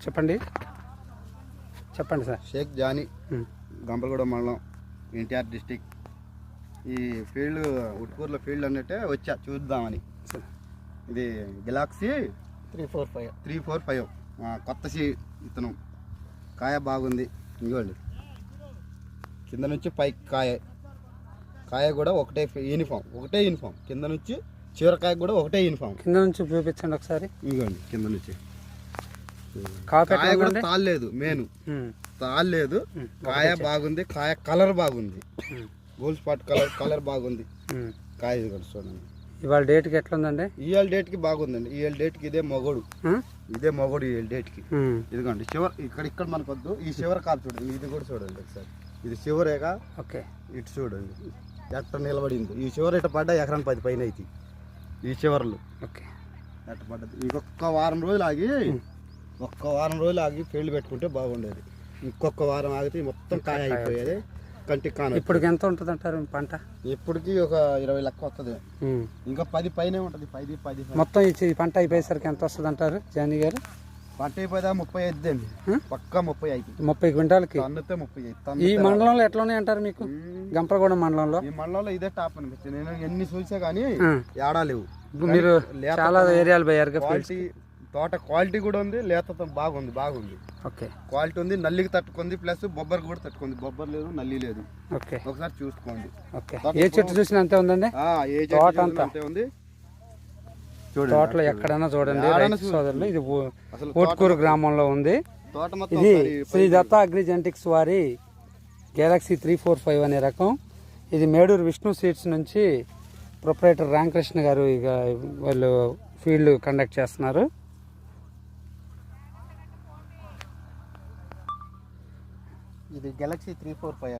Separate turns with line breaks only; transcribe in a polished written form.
చెప్పండి sir.
Sheikh Johnny, Gampalaguda మండలం, NTR district. ఈ ఫీల్డ్ ఉట్కూరులో ఫీల్డ్ అన్నట్టే వచ్చా చూద్దామని. ఇది గెలాక్సీ 345 కొత్త ఇతను. కాయ బాగుంది, ఇంకోండి కింద నుంచి పైకి కాయ కూడా ఒకటే యూనిఫామ్. కింద నుంచి చివరికాయ కూడా ఒకటే యూనిఫామ్.
కింద నుంచి చూపించండి ఒకసారి.
ఇంకోండి కింద నుంచి
కాయ
కూడా తాళలేదు, తాళలేదు. కాయ బాగుంది, కాయ కలర్ బాగుంది, గోల్డ్ స్పాట్ కలర్ బాగుంది. కాయ కూడా చూడండి.
ఇవాళ డేట్కి ఎట్లా ఉందండి?
ఇవాళ డేట్కి బాగుందండి. ఇవాళ డేట్కి ఇదే మొగోడు ఇవాళ డేట్కి. ఇదిగోండి ఇక్కడ మనకు వద్దు. ఈ చివరి కాలు చూడండి, ఇది కూడా చూడండి ఒకసారి. ఇది చివరేగా.
ఓకే,
ఇటు చూడండి ఎక్కడ నిలబడింది. ఈ చివరి ఇట పడ్డా ఎకరానికి 10 పైన అయితే ఈ చివర్లు.
ఓకే,
ఎట్ట పడ్డది. ఇంకొక వారం రోజులు ఆగి ఫీల్డ్ పెట్టుకుంటే బాగుండేది. ఇంకొక వారం ఆగితే మొత్తం కాయ అయిపోయేది. కంటికి కాను.
ఇప్పటికి ఎంత ఉంటుంది అంటారు పంట?
ఇప్పటికి ఒక 20 లెక్క వస్తుంది. ఇంకా 10 పైనే ఉంటుంది. 10
మొత్తం ఈ పంట అయిపోయేసరికి ఎంత వస్తుంది అంటారు జానీ గారు?
పంట అయిపోదా 35 అండి, పక్కా 35.
30 క్వింటాలకి
అన్నితే 35.
ఈ మండలంలో ఎట్లా ఉన్నాయి అంటారు మీకు? గంపలగూడెం మండలంలో
ఈ మండలంలో ఇదే టాప్ అనిపించింది. నేను ఎన్ని చూసా కానీ ఏడా లేవు.
మీరు చాలా ఏరియాలు పోయారు.
తోట క్వాలిటీ కూడా ఉంది, లేత బాగుంది.
ఓకే,
క్వాలిటీ ఉంది, నల్లికి తట్టుకుంది, ప్లస్ బొబ్బర్ కూడా తట్టుకుంది. బొబ్బర్ లేదు, నల్లి లేదు.
ఓకే,
ఒకసారి చూసుకోండి.
ఓకే, ఏ చెట్టు చూసినా అంతే ఉందండి. తోట అంతా
ఉంది.
తోటలో ఎక్కడైనా చూడండి సోదరులు. ఇది ఓట్కూరు గ్రామంలో ఉంది. ఇది శ్రీ దత్త అగ్రిజెంటిక్స్ వారి గెలాక్సీ 345 అనే రకం. ఇది మేడూరు విష్ణు సీడ్స్ నుంచి ప్రొపరేటర్ రామకృష్ణ గారు ఇక వాళ్ళు ఫీల్డ్ కండక్ట్ చేస్తున్నారు.
ఇది గెలాక్సీ 345.